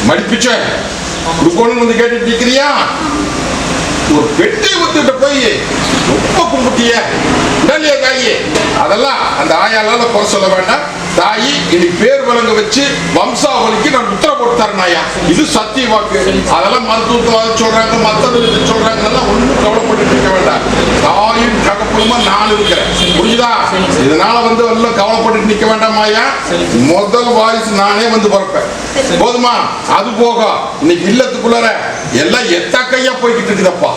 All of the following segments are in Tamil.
மடிப்பிச்ச குடுக்கணும் வந்து கேட்டுட்டு இருக்கிறியா? ஒரு பெட்டி ஊத்துட்டு போய் ரொம்ப கும்பிட்டிய இல்லையா தாயி? அதெல்லாம் அந்த ஆயாலால குறை சொல்ல வேண்டாம். தாயி இன்னைக்கு பேர் விலங்க வச்சு வம்சாவளிக்கு நான் உத்தரவு போட்டு தரேன். இது சத்திய வாக்கு. அதெல்லாம் மருத்துவத்தை சொல்றாங்க, மத்தது சொல்றாங்க, ஒன்றும் கவலைப்பட்டு இருக்க வேண்டாம். தாயும் தகப்பனுமா நான் இருக்கிறேன், புரியுதா? இதனால வந்து எல்லாம் கவலைப்பட்டு நிக்க வேண்டாம் ஐயா. முதல் வாரிசு நானே வந்து பிறப்பேன், போதுமா? அது போக இன்னைக்கு இல்லத்துக்குள்ளார எல்லாம் எத்தக்கையா போய்கிட்டு இருக்குதப்பா.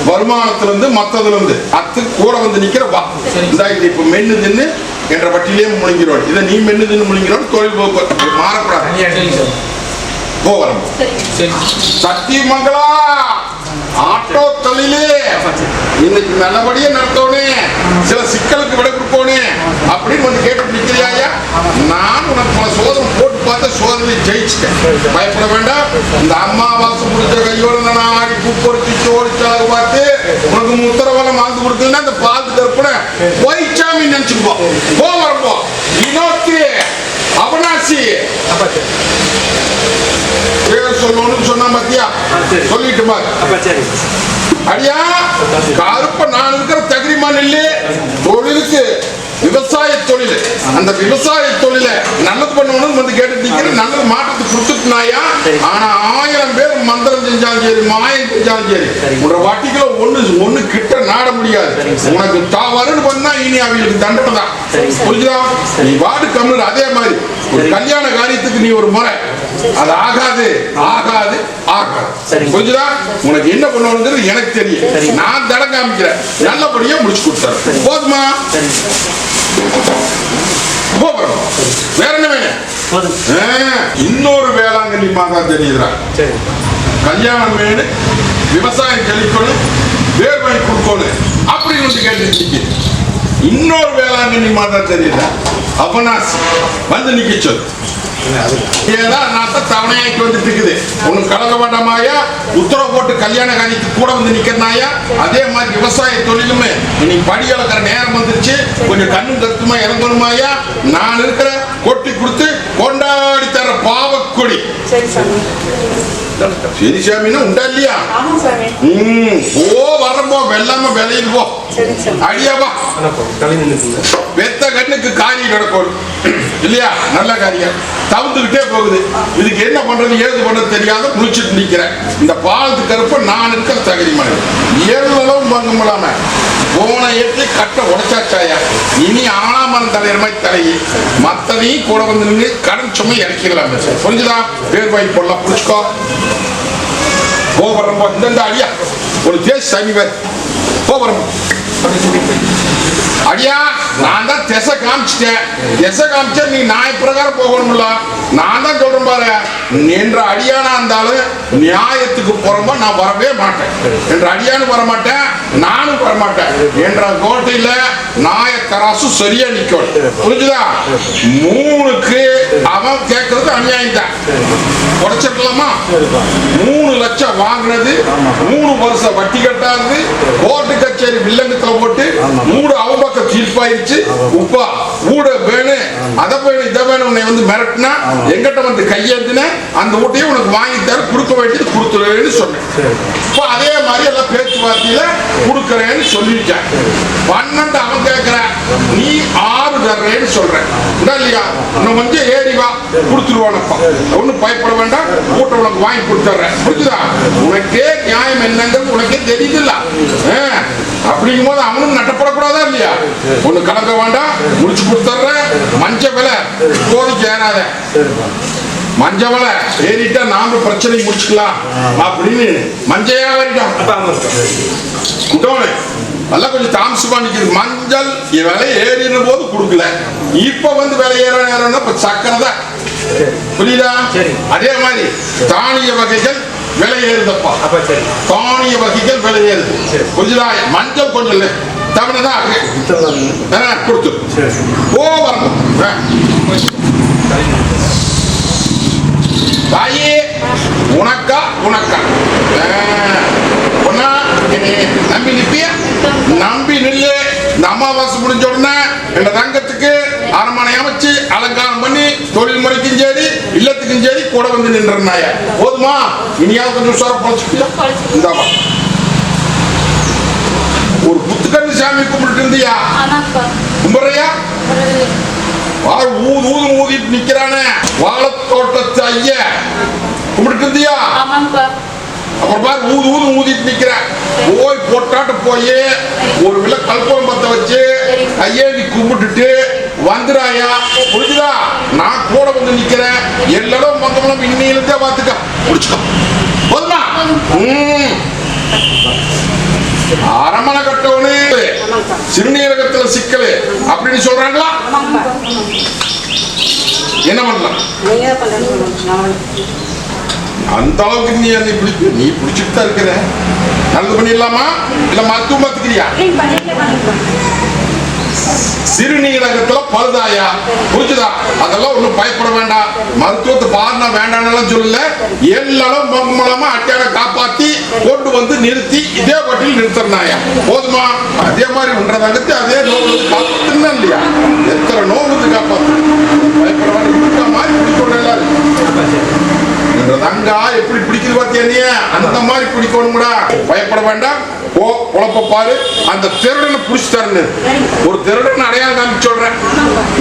வருமானத்துல இருந்து மத்ததுல இருந்து அத்து கூட வந்து நிக்கிற வா. இப்ப மென்னு தின்னு என்ற வட்டிலே முழுங்கிறோம். இதை நீ மென்னு தின்னு முழுங்கிறோம். தொழில் போக்கு மாறக்கூடாது. போவரம் சத்தியமங்கலா ஆட்டோ தொழிலே இன்னைக்கு நல்லபடியா நடத்தோனே, சில சிக்கலுக்கு விட கொடுப்போனே அப்படின்னு வந்து கேட்டு நிக்கிறியா? நான் உனக்கு பல சோதனை போட்டு பார்த்த சோதனை ஜெயிச்சுட்டேன். பயப்பட வேண்டாம். இந்த அம்மாவாசை முடிஞ்ச கையோட நான் ஆடி பூப்பொருத்தி சோடிச்சாக பார்த்து உனக்கு உத்தரவெல்லாம் வாழ்ந்து கொடுக்கலன்னா அந்த பால் தரப்புன போய்ச்சாமி நினைச்சுக்குவோம். போவரப்போ இன்னொரு அவனாசி பேர் சொல்லணும்னு சொன்னா பாத்தியா? சொல்லிட்டு பாரு. அடியா கருப்ப நான் இருக்கிற தகுதிமான் இல்லையே. தொழிலுக்கு விவசாய தொழில், அந்த விவசாய தொழில நல்லது பண்ணணும் வந்து கேட்டு நல்லது மாற்றத்தை கொடுத்துட்டுனாயா. ஆனா 1000 பேர் மந்திரம் செஞ்சாலும் சரி, மாயம் செஞ்சாலும் சரி, உன்னோட வட்டிகளை ஒண்ணு கிட்ட நாட முடியாது. உனக்கு தாவருன்னு பண்ணா இனி அவங்களுக்கு தண்டனை தான், புரிஞ்சுதா? நீ வார்டு கம்யூனர் அதே மாதிரி ஒரு கல்யாண காரியத்துக்கு நீ ஒரு முறை அது ஆகாது ஆகாது ஆகாது, புரிஞ்சுதா? உனக்கு என்ன பண்ணணுங்கிறது எனக்கு தெரியும். நான் தடம் காமிக்கிறேன், நல்லபடியா முடிச்சு கொடுத்தாரு. போதுமா? வேற என்ன வேணும்? இன்னொரு வேளாங்கண்ணி மாதா தெரியுதுரா. கல்யாணம் வேணும், விவசாயம் கழிக்கணும், வேர் வாங்கி கொடுக்கணும் அப்படின்னு கேட்டு இன்னொரு வேளாங்கண்ணி மாதா தெரியுதா? அவனாசி வந்து நிக்க சொல்லு. தவணையாக்கி வந்துட்டு இருக்குது. உனக்கு கலக்க வேண்டாமாயா? உத்தரவு போட்டு கல்யாண காரியத்துக்கு கூட வந்து நிக்கிறனாயா? அதே மாதிரி விவசாய தொழிலுமே இன்னைக்கு படி அளக்கிற நேரம் வந்துருச்சு. கொஞ்சம் கண்ணும் கருத்துமா இறங்கணுமாயா? நான் இருக்கிற கொட்டி கொடுத்து கொண்டாடி தர பாவக்கொடி. சரி சாமின்னா உண்டா இல்லையா? வரப்போ வெள்ளாம விளையுது போ. அடியாவா வெத்த கண்ணுக்கு காரியம் நடக்கும் இல்லையா? நல்ல காரியம் தவிர்த்துக்கிட்டே போகுது. இதுக்கு என்ன பண்றது ஏது பண்றது தெரியாத குளிச்சுட்டு நிக்கிறேன். இந்த பாலத்து கருப்ப நான் இருக்கிற தகுதி மனிதன். ஏழும் பங்கு முடியாம போன ஏற்றி கட்ட உடைச்சாச்சாயா. இனி ஆனாமன் தலைவர் மாதிரி தலையை மத்ததையும் கூட வந்து நின்று கடன் சுமை இறக்கிடலாம். புரிஞ்சுதா? பேர் வாங்கி போடலாம். புடிச்சுக்கோ. போறப்போ இந்த அடியா ஒரு தேச சனிவர் போறப்போ அடியா நான் தான் திசை காமிச்சிட்டேன். திசை காமிச்சா நீ நாய் பிரகாரம் போகணும்ல. நான் தான் சொல்றேன் பாரு, என்ற அடியானா இருந்தாலும் நியாயத்துக்கு போறப்போ நான் வரவே மாட்டேன். என்ற அடியானு வரமாட்டேன், நானும் வரமாட்டேன். என்ற கோட்டையில நாய தராசு சரியா நிக்கணும். புரிஞ்சுதா? 3க்கு அவன் கேட்கறது அநியாயம் தான். உடைச்சிருக்கலாமா? 3 லட்சம் வாங்கினது 3 வருஷம் வட்டி கட்டாது கோர்ட்டு கச்சேரி வில்லங்கத்துல போட்டு 3 அவபக்க தீர்ப்பாயிருச்சு. உப்பா ஊட வேணும், அதை வேணும், இதை வேணும் உன்னை வந்து மிரட்டினா எங்கிட்ட வந்து கையெழுத்தின அந்த ஊட்டையும் உனக்கு வாங்கி தர கொடுக்க வேண்டியது கொடுத்துருவேன்னு சொன்னேன். இப்போ அதே மாதிரி எல்லாம் பேச்சுவார்த்தையில கொடுக்கறேன்னு சொல்லிட்டேன். 12 அவன் கேட்கிற, நீ 6 தர்றேன்னு சொல்றேன் இல்லையா? இன்னும் கொஞ்சம் ஏறி வா கொடுத்துருவானப்பா. ஒன்னும் பயப்பட வேண்டாம், கூட்டம் உனக்கு வாங்கி கொடுத்துட்றேன். புரிஞ்சுதா? உனக்கே நியாயம் என்னங்கிறது உனக்கே தெரியுதுல்ல. அப்படிங்கும் போது அவனும் நட்டப்படக்கூடாதா இல்லையா? ஒண்ணு கலக்க வேண்டாம், முடிச்சு கொடுத்துட்ற. மஞ்ச விலை இப்போதைக்கு ஏறாத, மஞ்ச விலை ஏறிட்டா நாம பிரச்சனை முடிச்சுக்கலாம் அப்படின்னு மஞ்சையா ஏறிட்டோம். குட்டோனு நல்லா கொஞ்சம் தாமசமா நிக்குது. மஞ்சள் விலை ஏறின போது கொடுக்கல, இப்ப வந்து விலை ஏறணும். இப்ப சக்கரை தான், புரியுதா? அதே மாதிரி தானிய வகைகள் விலை ஏறுதப்பா, தானிய வகைகள் விலை ஏறுது, புரியுதா? மஞ்சள் கொஞ்சம் தவணைதான் கொடுத்து வரணும். தாயே உனக்கா உனக்கா ஒன்னா நம்பி நிப்பிய, நம்பி நில்லு. இந்த அமாவாசை முடிஞ்ச உடனே எங்க தங்கத்துக்கு அரண்மனை அமைச்சு அலங்காரம் பண்ணி தொழில் முறைக்கும் சரி இல்லத்துக்கும் சரி கூட வந்து நின்றாய. போதுமா? இனியாவது கொஞ்சம் உஷாரா பொழைச்சுக்கியா? இந்தாமா ஒரு புத்துக்கண்ணு சாமி கும்பிட்டு இருந்தியா? கும்பிடுறியா? ஊது ஊது ஊதிட்டு நிக்கிறானே வாழைத்தோட்டத்து ஐயா, கும்பிட்டு இருந்தியா? அப்புறம் பாரு ஊது ஊது ஊதிட்டு நிக்கிற. போய் போட்டாட்டு போய் ஒரு விலை கல்பம் பத்த வச்சு ஐயா நீ கும்பிட்டுட்டு வந்துடாயா, புரிஞ்சுதா? நான் கூட வந்து நிக்கிறேன். எல்லாரும் மொத்தமெல்லாம் இன்னிலிருந்தே பார்த்துக்க, முடிச்சுக்கோ. போதுமா? அரமணை கட்டவனு சிறுநீரகத்துல சிக்கல் அப்படின்னு சொல்றாங்களா? என்ன பண்ணலாம்? அந்த அளவுக்கு நீ பிடிச்சிட்டு தான் இருக்கிற. நல்லது பண்ணிடலாமா இல்ல மருத்துவம் பார்த்துக்கிறியா? சிறுநீரகத்துல பழுதாயா, புரிஞ்சுதா? அதெல்லாம் ஒண்ணும் பயப்பட வேண்டாம். மருத்துவத்தை பாருனா வேண்டாம் சொல்லல. எல்லாரும் மூலமா அட்டையாட காப்பாத்தி கொண்டு வந்து நிறுத்தி இதே பட்டியல் நிறுத்தினாயா. போதுமா? அதே மாதிரி ஒன்றதாகத்து அதே நோவு காப்பாத்துனா இல்லையா? எத்தனை நோவு காப்பாத்து. பயப்பட வேண்டாம். மாதிரி பிடிக்கணும் எல்லாரும். தங்கா எப்படி பிடிக்குது பாத்தியா? அந்த மாதிரி பிடிக்கணும்டா. பயப்பட வேண்டாம். ஓ குழப்ப பாரு. அந்த திருடனை புடிச்சு தரணும். ஒரு திருடன் அடையாளம் காமிச்சு சொல்றேன்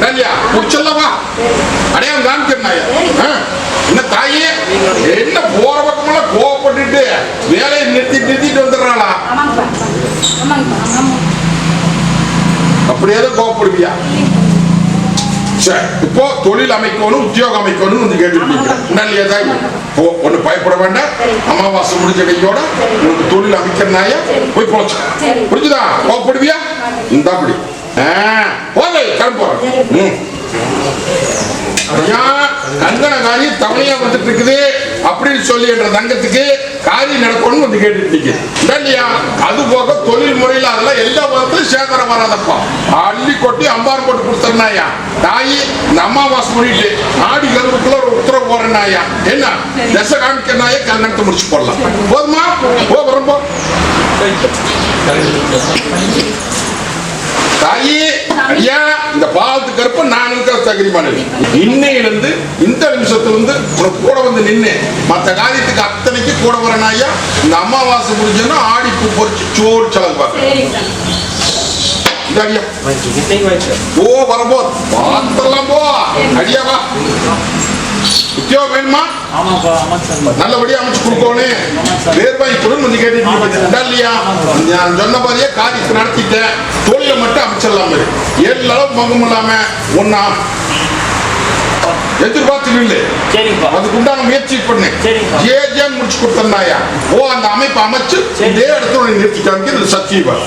இல்லையா? புடிச்சல்லவா அடையாளம் காமிக்கிறனாயா? என்ன தாயே என்ன போற பக்கமெல்லாம் கோவப்பட்டுட்டு வேலையை நிறுத்திட்டு வந்துடுறாளா? அப்படியேதான் கோவப்படுவியா? இப்போ தொழில் அமைக்கணும் உத்தியோகம் அமைக்கணும் வந்து கேட்டு ஒண்ணு பயப்பட வேண்டாம். அமாவாசை முடிஞ்ச கையோட உனக்கு தொழில் அமைக்கிறனாய போய் பொழைச்சு, புரிஞ்சுதா? கோவப்படுவியா? இந்த அப்படி கிளம்புறேன். கங்கண காரி தவணையா வந்துட்டு இருக்குது அப்படின்னு சொல்லி என்ற தங்கத்துக்கு காரியம் நடக்கணும்னு வந்து கேட்டுட்டு இல்லையா? அது போக தொழில் முறையில் அதெல்லாம் எல்லா விதத்திலும் சேகரம் வராதப்பா. அள்ளி கொட்டி அம்பாரம் போட்டு கொடுத்துருனாயா. தாயி இந்த அமாவாசை முடிட்டு ஆடி கருவுக்குள்ள ஒரு உத்தரவு போறேன்னாயா. என்ன தசை காமிக்கிறனாயே கல்யாணத்தை முடிச்சு போடலாம். போதுமா? ரொம்ப தாயி ஐயா இந்த பாலத்து கருப்ப நான் தகுதிமான இன்னையிலிருந்து இந்த நிமிஷத்திலிருந்து உனக்கு கூட வந்து நின்று மற்ற காரியத்துக்கு அத்தனைக்கு கூட வரனாயா. இந்த அமாவாசை முடிஞ்சோன்னா ஆடி பூ பொறிச்சு சோறு செலவு பார்க்க ஓ வரப்போ பார்த்தெல்லாம் போ அடியாவா. உத்தியோகம் வேணுமா? நல்லபடியா அமைச்சு கொடுக்கணும். வேர்வாய் குடன் வந்து கேட்டு இல்லையா? நான் சொன்ன மாதிரியே காரியத்தை நடத்திட்டேன். தொழிலை மட்டும் அமைச்சிடலாம். எல்லாரும் பங்கும் இல்லாம ஒன்னா எதிர்பார்த்து இல்லை. அதுக்கு உண்டான முயற்சி பண்ணு. முடிச்சு கொடுத்தா ஓ அந்த அமைப்பு அமைச்சு இதே இடத்துல நிறுத்திட்டாங்க. சத்தியவா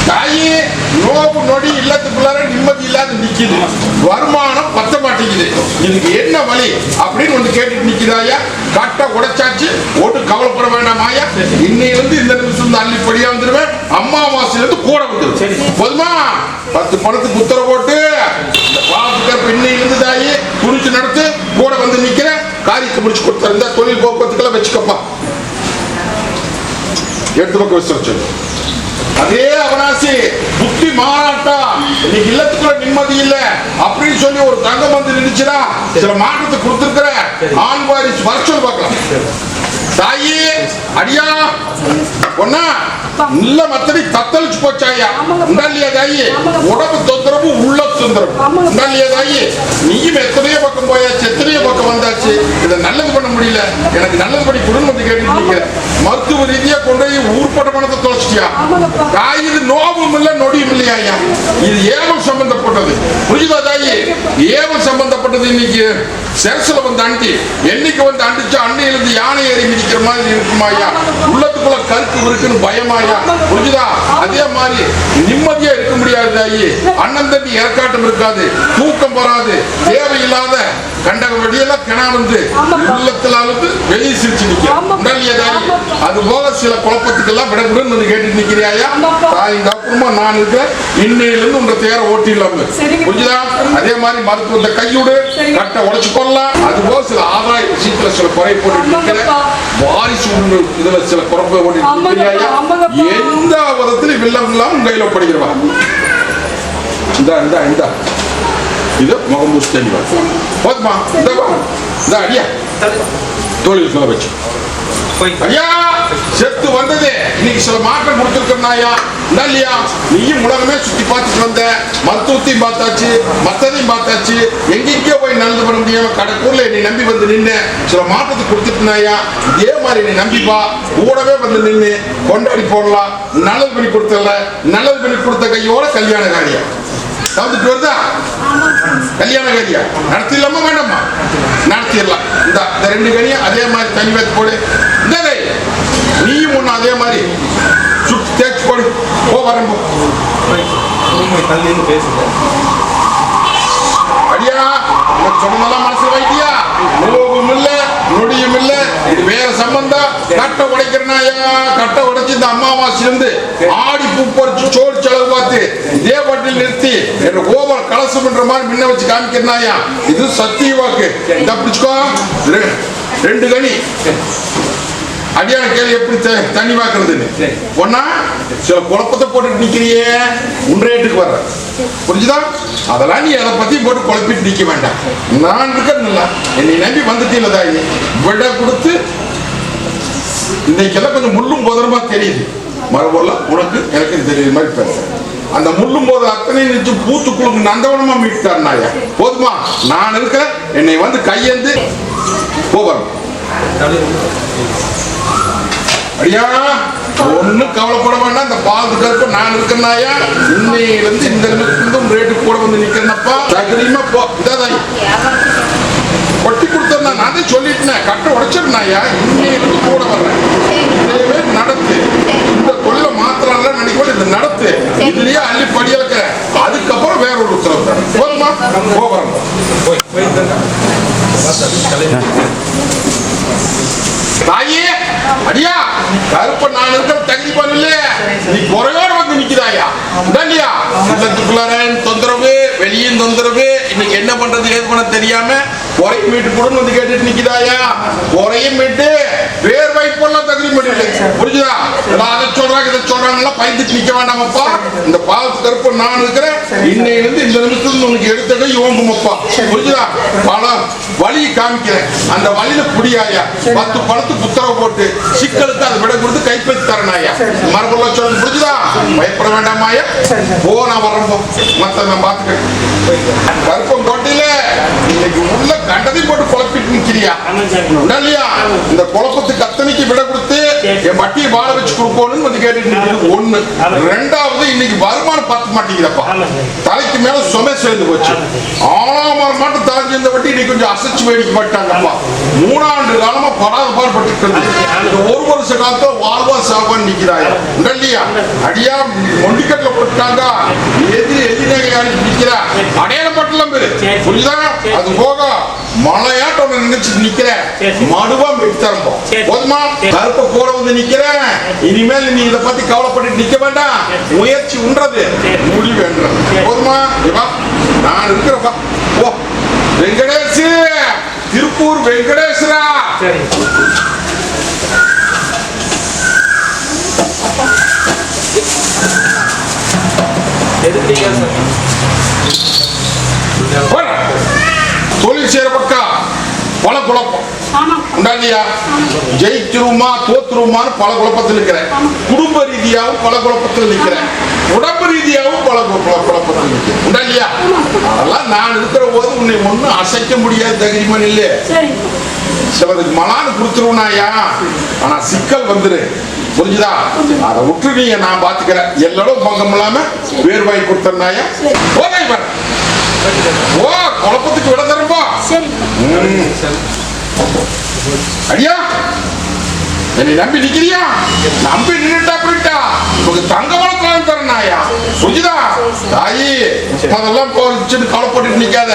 தாயே நோவு நொடி இல்லத்துக்குள்ளார நிம்மதி இல்லாத நிக்குது. வருமானம் பத்த மாட்டேங்குது. இதுக்கு என்ன வழி அப்படின்னு வந்து கேட்டுட்டு நிக்கிறாயா. கட்ட உடைச்சாச்சு ஓட்டு கவலைப்பட வேண்டாமாயா. இன்னையிலிருந்து இந்த நிமிஷம் அள்ளிப்படியா வந்துருவேன். அம்மாவாசையிலிருந்து கூட வந்துடும். போதுமா? 10 பணத்துக்கு உத்தரவு போட்டு இன்னையிலிருந்து தாயே துணிச்சு நடத்து கூட வந்து நிக்கிற காரியத்தை முடிச்சு கொடுத்தா தொழில் போக்குவரத்துக்கெல்லாம் வச்சுக்கப்பா. எடுத்து பக்கம் விசாரிச்சு அதே அவனாசி புத்தி மாறாட்டா இன்னைக்கு இல்லத்துக்குள்ள நிம்மதி இல்ல அப்படின்னு சொல்லி ஒரு தங்கம் வந்து நின்றுச்சுன்னா சில மாற்றத்தை கொடுத்திருக்கிற ஆண் வாரிசு வருஷம் பார்க்கலாம். தாயே அடியா ஒன்னா இல்ல மத்தடி தத்தளிச்சு போச்சாயா. இல்லையா தாயே உடம்பு தொந்தரவு உள்ள சுந்தரம் தாயி, நீயும் எத்தனையோ பக்கம் போயாச்சு, எத்தனையோ பக்கம் வந்தாச்சு, இதை நல்லது பண்ண முடியல, எனக்கு நல்லது பண்ணி கொடுன்னு வந்து கேட்டுருக்கீங்க. மருத்துவ ரீதியா கொண்டு போய் ஊர்பட்ட பணத்தை தொலைச்சிட்டியா? இது நோவும் இல்லை நொடியும் இல்லையா ஐயா? இது ஏவல் சம்பந்தப்பட்டது. புரியுதா தாயி? ஏவல் சம்பந்தப்பட்டது. இன்னைக்கு செரசுல வந்து அண்டி, என்னைக்கு வந்து அண்டிச்சா அண்டையிலிருந்து யானை ஏறி மிதிக்கிற மாதிரி இருக்குமா ஐயா? உள்ளத்துக்குள்ள கருக்கு இருக்குன்னு பயமாயா? புரிஞ்சுதா? அதே மாதிரி நிம்மதியா இருக்க முடியாது தாயி. அண்ணன் தம்பி இறக்காட்டம் இருக்காது, தூக்கம் வராது, தேவையில்லாத கண்டக வெடியெல்லாம் கிணா வந்து உள்ளத்துல அழுது வெளியே சிரிச்சு நிற்கும். அது போக சில குழப்பத்துக்கெல்லாம் விடக்கூடாதுன்னு வந்து கேட்டு நிக்கிறியா? தாய்க்கு அப்புறமா நான் இருக்கிறேன், இன்னையிலிருந்து உங்க தேர ஓட்டிடலாம். புரிஞ்சுதா? அதே மாதிரி மருத்துவத்தை கையோடு கட்டை உடைச்சு கொள்ளலாம். அது போக சில ஆதாய விஷயத்துல சில குறை போட்டு வாரிசு இதுல சில குறைப்பை ஓட்டி எந்த விதத்திலும் வில்லம் இல்லாம கையில ஒப்படைக்கிறவா. இந்த இது முகம்பூசி தெளிவா போதுமா? இந்த அடியா தோழில் சொல்ல வச்சு ஐயா செத்து வந்தது. இன்னைக்கு சில மாற்றம் கொடுத்துருக்கா இல்லையா? நீயும் உலகமே சுத்தி பார்த்துட்டு வந்த, மருத்துவத்தையும் பார்த்தாச்சு, மத்ததையும் பார்த்தாச்சு, எங்கெங்கயோ போய் நல்லது பண்ண முடியாம கடற்கூர்ல நீ நம்பி வந்து நின்று சில மாற்றத்தை கொடுத்துட்டுனாயா? இதே மாதிரி நீ நம்பிப்பா, கூடவே வந்து நின்று கொண்டாடி போடலாம். நல்லது பண்ணி கொடுத்தல, நல்லது பண்ணி கொடுத்த கையோட கல்யாண காரியம் தவிர்த்துட்டு வருதா? கல்யாண காரியா நடத்திடலாமா வேண்டாமா? நடத்திடலாம். இந்த ரெண்டு கனியும் அதே மாதிரி தனி வைத்து போடு. இந்த நீயும் ஒண்ணு அதே மாதிரி சுட்டு தேய்ச்சி போடு. போ வரம்போ அடியா சொன்னதெல்லாம் மனசுல வைத்தியா? நோவும் இல்ல நொடியும் இல்ல. இது வேற சம்பந்தம். கட்டை உடைக்கிறனாயா? கட்டை உடைச்சு இந்த அமாவாசையிலிருந்து ஆடி பூ பறிச்சு சோறு செலவு பார்த்து இதே பாட்டில் நிறுத்தி என்ற கோபம் கலசம் என்ற மாதிரி முன்ன வச்சு காமிக்கிறனாயா? இது சத்திய வாக்கு. இந்த பிடிச்சுக்கோ. ரெண்டு கனி அடியான கேள்வி எப்படி தண்ணி வாக்குறதுன்னு ஒன்னா சில குழப்பத்தை போட்டு நிக்கிறியே, உன்றையேட்டுக்கு வர்ற. புரிஞ்சுதா? அதெல்லாம் நீ அதை பத்தி போட்டு குழப்பிட்டு நிக்க வேண்டாம். நான் இருக்கிறது என்னை நம்பி வந்துட்டீங்களா தாயி? விட கொடுத்து இன்னைக்கெல்லாம் கொஞ்சம் முள்ளும் போதரமா தெரியுது. மறுபோல உனக்கு எனக்கு தெரியுது மாதிரி பேசுறேன். அந்த முள்ளும் போது அத்தனை நிச்சு பூத்துக்குழுக்கு நந்தவனமா மீட்டாருனாயா? போதுமா? நான் இருக்க என்னை வந்து கையேந்து போவரும். ஐயா ஒண்ணு கவலைப்பட வேண்டாம். இந்த பாதுகாப்பு நான் இருக்கேன்னாயா? இன்னையிலிருந்து இந்த நிமிஷம் ரேட்டு கூட வந்து நிக்கிறேன்னப்பா. சகரியமா போ. இதாதாய் கொட்டி கொடுத்தா நான் தான் சொல்லிட்டேன். கட்டை உடைச்சிருந்தாயா? இன்னையிலிருந்து கூட வர்றேன். இதே நடத்து. இந்த தொழிலை மாத்திரம் நினைக்க இந்த நடத்து. இதுலயே அள்ளி படியாக்க. அதுக்கப்புறம் வேற ஒரு உத்தரவு தரேன். போதுமா? போகிறோம். தாயே அடியா கருப்ப நான் இருக்கிற தகுதி பண்ணல, நீ குறையோட வந்து நிக்கிறாயா? இல்லையா? தொந்தரவு வெளியும் தொந்தரவு. இன்னைக்கு என்ன பண்றது ஏது பண்ண தெரியாம குறையும் மீட்டு கூட வந்து கேட்டுட்டு நிக்கிறாயா? குறையும் மீட்டு வேர் வைப்பெல்லாம் தகுதி பண்ணல. புரிஞ்சுதா? அதை சொல்றாங்க இதை சொல்றாங்க பயந்துட்டு நிக்க வேண்டாமப்பா. இந்த பாவத்து கருப்ப நான் இருக்கிறேன். இன்னையிலிருந்து இந்த நிமிஷத்துல உனக்கு எடுத்ததை யோகமப்பா. புரிஞ்சுதா? பழம் வழி காமிக்கிறேன். அந்த வழியில புடியாயா 10 பழத்து புத்தரவு போட்டு சிக்கலுக்கு அதை விட கொடுத்து கைப்பற்றி தரனாயா? மரபுள்ள சொல்றது புரிஞ்சுதா? பயப்பட வேண்டாமாயா? போ, நான் வரம்போ மத்த நான் பாத்துக்கிறேன். கருப்பம் கோட்டையில இன்னைக்கு உள்ள கண்டதை போட்டு குழப்பிட்டு நிக்கிறியா? இல்லையா? இந்த குழப்பத்துக்கு அத்தனைக்கு விட கொடுத்து என் வட்டியை வாழ வச்சு கொடுக்கணும்னு வந்து கேட்டுட்டு ஒண்ணு. ரெண்டாவது இன்னைக்கு வருமானம் பார்த்து மாட்டேங்கிறப்பா. தலைக்கு மேல சுமை சேர்ந்து போச்சு. 6 மாட்டம் தலை சேர்ந்த வட்டி இன்னைக்கு கொஞ்சம் அசைச்சு வேடிக்க மாட்டாங்கப்பா. 3 ஆண்டு காலமா படாத பாடுபட்டு இந்த 1 வருஷ காலத்துல வாழ்வா சாவான்னு நிக்கிறாயா? இல்லையா? அடியா மொண்டிக்கட்டில போட்டாங்க. எதிரி நிக்கிறா அடையாளப்பட்டலாம் பேரு. புரியுதா? அது போக மலையாட்டம் நினைச்சு நிக்கிற மடுவா தரப்போம். போதுமா? கருப்ப கூட வந்து நிக்கிறேன். இனிமேல் நீ இதை பத்தி கவலைப்பட்டு நிக்க வேண்டாம். முயற்சி உண்றது முடிவு என்றது. போதுமா? நான் இருக்கிறப்பா. ஓ வெங்கடேஷ், திருப்பூர் வெங்கடேஸ்வரா. தொழில் செய்யற பக்கம் பல குழப்பம். உண்டா இல்லையா? ஜெயிச்சிருமா தோத்துருமான்னு பல குழப்பத்தில் இருக்கிறேன். குடும்ப ரீதியாகவும் பல குழப்பத்தில் நிற்கிறேன். உடம்பு ரீதியாகவும் பல குழப்பத்தில் நிற்கிறேன். உண்டா இல்லையா? அதெல்லாம் நான் இருக்கிற போது உன்னை ஒன்றும் அசைக்க முடியாது தைரியமான இல்லை. சிலருக்கு மலான்னு கொடுத்துருவனாயா, ஆனா சிக்கல் வந்துரு. புரிஞ்சுதா? அதை விட்டு நீங்க நான் பாத்துக்கிறேன். எல்லாரும் பங்கம் இல்லாம வேறு வாங்கி கொடுத்தனாயா ஓ குழப்பத்துக்கு விட தரும்பா. அடியா என்னை நம்பி நிக்கிறியா? நம்பி நின்றுட்டா போயிட்டா உங்களுக்கு தங்க வளர்க்கலாம் தரனாயா. புரிஞ்சுதா? தாயி அதெல்லாம் போச்சுன்னு கவலைப்பட்டு நிக்காத,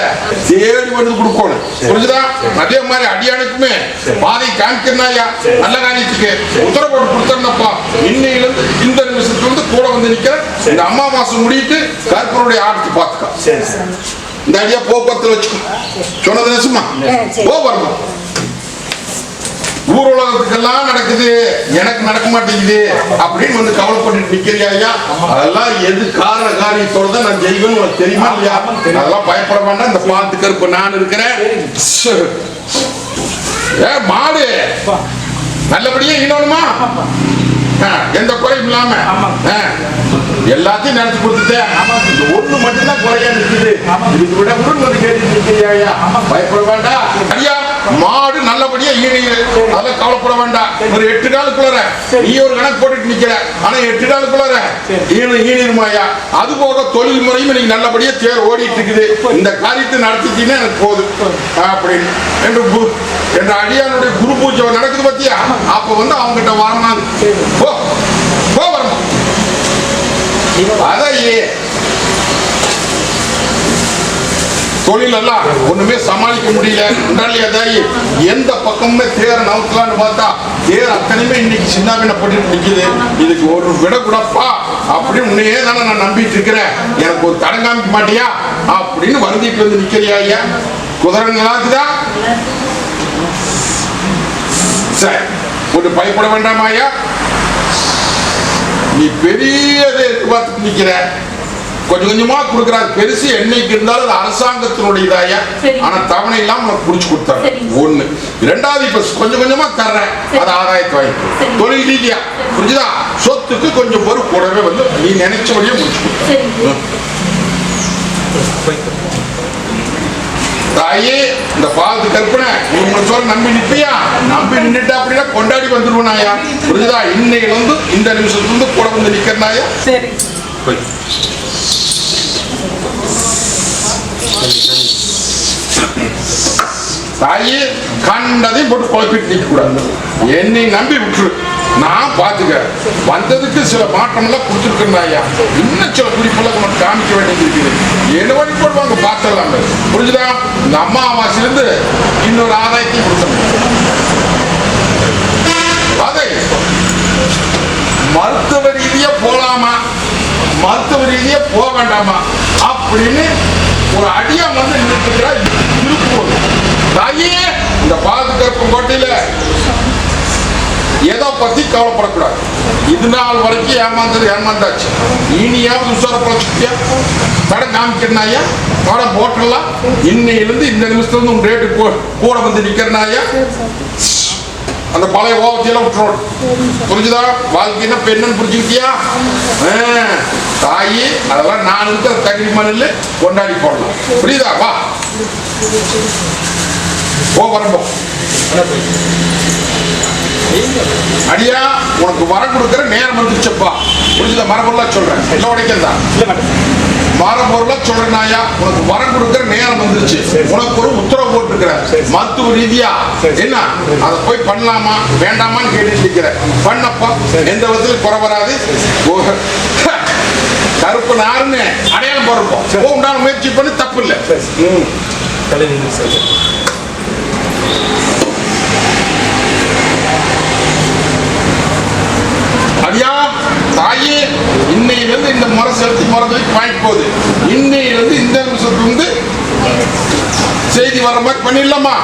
தேடி வந்து கொடுக்கணும். புரிஞ்சுதா? அதே மாதிரி அடியானுக்குமே பாதை காமிக்கிறனாயா, நல்ல காரியத்துக்கு உத்தரவு போட்டு கொடுத்தா இன்னையில இருந்து இந்த நிமிஷத்துல இருந்து கூட வந்து நிக்கிற. இந்த அம்மா மாசம் முடிட்டு கற்பனுடைய ஆடத்தை பார்த்துக்க. இந்த அடியா போக்குவரத்துல வச்சுக்கோ. சொன்னது நிஜமா போ வரணும். ஊர் உலகத்துக்கெல்லாம் நடக்குது, எனக்கு நடக்க மாட்டேங்குது அப்படின்னு வந்து கவலைப்பட்டு நிக்கிறியா? அதெல்லாம் எது காரண காரியத்தோட தான் நான் ஜெயிவேன்னு உனக்கு தெரியுமா இல்லையா? அதெல்லாம் பயப்பட வேண்டாம். இந்த பாத்து கருப்பு நான் இருக்கிறேன். மாடு நல்லபடியா ஈனணுமா? எந்த குறையும் இல்லாம எல்லாத்தையும் நினைச்சு கொடுத்துட்டேன். இந்த ஒண்ணு மட்டும்தான் குறையா இருக்குது. இதுக்கு விட வந்து கேட்டு நிக்கிறியா? பயப்பட வேண்டாம். ஐயா மாடு நல்லபடியா ஈனியுது, அதெல்லாம் கவலைப்பட வேண்டாம். ஒரு 8 நாளுக்குள்ள நீ ஒரு கணக்கு போட்டுட்டு நிக்கிற, ஆனா 8 நாளுக்குள்ள ஈனிருமாயா. அது போக தொழில் முறையும் இன்னைக்கு நல்லபடியா தேர் ஓடிட்டு இருக்குது. இந்த காரியத்தை நடத்திட்டீங்கன்னா எனக்கு போதும் அப்படின்னு என்ற அடியானுடைய குரு பூஜை நடக்குது பத்தியா? அப்ப வந்து அவங்க கிட்ட வரணும். போ வரணும். அதையே தொழில் எல்லாம் ஒண்ணுமே சமாளிக்க முடியல. எந்த பக்கமுமே தேர நவுத்தலான்னு பார்த்தா தேர் அத்தனையுமே இன்னைக்கு சின்ன பின்னப்பட்டு நிக்குது. இதுக்கு ஒரு விட கூடப்பா அப்படின்னு உன்னையே தானே நான் நம்பிட்டு இருக்கிறேன். எனக்கு ஒரு தடம் காமிக்க மாட்டியா அப்படின்னு வருந்திட்டு வந்து நிக்கிறியா? ஐயா குதிரைங்களாக்குதா? சரி கொஞ்சம் பயப்பட வேண்டாமா ஐயா? நீ பெரியதை எதிர்பார்த்து நிக்கிற. கொஞ்சம் கொஞ்சமா கொடுக்குறாரு. பெருசு என்னைக்கு இருந்தாலும் அது அரசாங்கத்தினுடையதாயா. ஆனா தவணை இல்லாம உனக்கு புடிச்சு கொடுத்தாரு. ஒண்ணு. இரண்டாவது இப்ப கொஞ்சம் கொஞ்சமா தர்றேன், அது ஆதாயத்தை வாங்கி தொழில் ரீதியா. புரிஞ்சுதா? சொத்துக்கு கொஞ்சம் பொறுப்பு கூடவே வந்து நீ நினைச்சபடியே முடிச்சு கொடுத்த. தாயே இந்த பாலத்து கற்பனை உங்களை சொல்ல நம்பி நிற்பியா? நம்பி நின்றுட்டா அப்படின்னா கொண்டாடி வந்துருவனாயா. புரிஞ்சுதா? இன்னைக்கு வந்து இந்த நிமிஷத்துல இருந்து கூட வந்து நிக்கிறனாயா. தாயே கண்டதையும் போட்டு குழப்பிட்டு நிக்க கூடாது. என்னை நம்பி விட்டுரு, நான் பாத்துக்க. வந்ததுக்கு சில மாற்றம் எல்லாம் கொடுத்துருக்கா. இன்னும் சில குறிப்பெல்லாம் உனக்கு காமிக்க வேண்டியது இருக்குது. என்ன வழி போடுவாங்க பார்த்தலாம். புரிஞ்சுதா? இந்த அம்மாவாசிலிருந்து இன்னொரு ஆதாயத்தையும் கொடுத்தோம். அதை மருத்துவ ரீதியா போலாமா, மருத்துவ ரீதியா போக வேண்டாமா அப்படின்னு ஒரு அடியா வந்து நிறுத்துக்கிறார். திருப்பூர் தாயே இந்த பாதுகாப்பு கோட்டையில எதை பத்தி கவலைப்படக்கூடாது. இது நாள் வரைக்கும் ஏமாந்தாச்சு. இனியாவது உசாரப்படச்சியா? கடன் காமிக்கிறனாயா? கடன் போட்டலாம். இன்னையிலிருந்து இந்த நிமிஷத்துல உன் ரேட்டு கூட வந்து நிக்கிறனாயா. அந்த பழைய ஓவத்தையெல்லாம் விட்டுறோம். புரிஞ்சுதா? வாழ்க்கைன்னா பெண்ணு புரிஞ்சுக்கிட்டியா? தாயி அதெல்லாம் நான் இருக்கிற தகுதிமான கொண்டாடி போடலாம். புரியுதா? வா போ வரம்போ. அடியா உனக்கு வர கொடுக்குற நேரம் வந்துருச்சப்பா. புரிஞ்சுதா? மரபொருளா சொல்றேன், இல்ல உடைக்கதான் மரபொருளா சொல்றேனாயா. உனக்கு வர கொடுக்குற நேரம் வந்துருச்சு. உனக்கு ஒரு உத்தரவு போட்டுருக்கிற மருத்துவ ரீதியா என்ன அதை போய் பண்ணலாமா வேண்டாமான்னு கேட்டு இருக்கிற. பண்ணப்பா எந்த விதத்துல குறை வராது. கருப்பு நாருன்னு அடையாளம் போடுறப்போ உண்டான முயற்சி பண்ணி தப்பு இல்லை. அடியா தாயே இன்னையிலிருந்து இந்த முறை செலுத்தி முறைக்கு வாங்கிட்டு போகுது. இன்னையிலிருந்து இந்த நிமிஷத்துல இருந்து செய்தி வர மாதிரி பண்ணிடலாமா?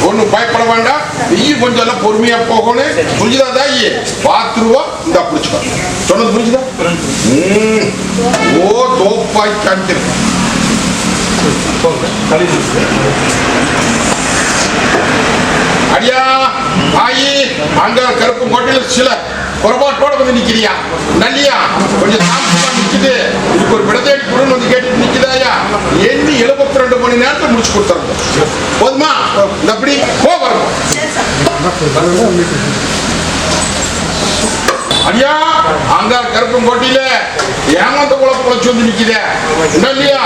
ஒன்னும் பயப்பட வேண்டாம். நீ கொஞ்சம் எல்லாம் பொறுமையா போகணும். புரிஞ்சுதா தாயி? பார்த்துருவா. இந்த புடிச்சுக்கோ. சொன்னது புரிஞ்சுதா? ஓ தோப்பாய் காமிக்கிறேன். அடியா ஆயி அங்க கருப்பு கோட்டையில் சில குறைபாட்டோட வந்து நிக்கிறியா நல்லியா கொஞ்சம் தாமசமா நிக்குது இதுக்கு ஒரு விடதேடி குடுன்னு வந்து கேட்டுட்டு நிக்குதாயா எண்ணி 72 மணி நேரத்தை முடிச்சு கொடுத்துறோம் போதுமா இந்த அப்படி போ வரும் அடியா அங்க கருப்பங்கோட்டையில ஏமாந்த குழச்சு வந்து நிக்குத இல்லையா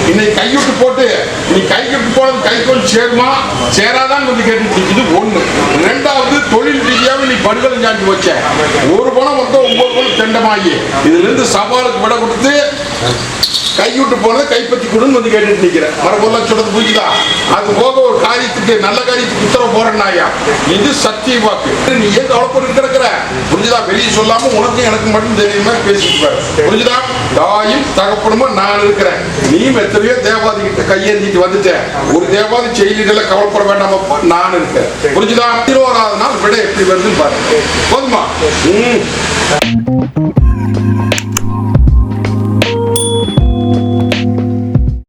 இன்னைக்கு கைவிட்டு போட்டு நீ கைவிட்டு போனது கை கொஞ்சம் சேருமா சேராதான் வந்து கேட்டு நிக்குது ஒண்ணு ரெண்டாவது தொழில் ரீதியாக நீ படுகொலை சாஞ்சி வச்ச ஒரு பணம் வந்து 9 பணம் தெண்டமாகி இதுல இருந்து சவாலுக்கு விட கொடுத்து கைவிட்டு போனதை கைப்பற்றி கொடுன்னு வந்து கேட்டுட்டு நிக்கிறேன் மரபொருள் சொல்றது புரியுதா அது போக ஒரு காரியத்துக்கு நல்ல காரியத்துக்கு உத்தரவு போறேன்னாயா இது சத்திய வாக்கு நீ ஏன் கவலைப்பட்டு கிடக்குற புரிஞ்சுதா வெளியே சொல்லாம உனக்கு எனக்கு மட்டும் தெரியுமா பேசிட்டு பாரு புரிஞ்சுதா தாயும் தகப்பனுமா நான் இருக்கிறேன் நீ எத்தனையோ தேவாதி கிட்ட கையேந்திட்டு வந்துட்டேன் ஒரு தேவாதி செய்திகளை கவலைப்பட வேண்டாமப்பா நான் இருக்கேன் புரிஞ்சுதா 21வது நாள் விட எப்படி வருதுன்னு பாரு போதுமா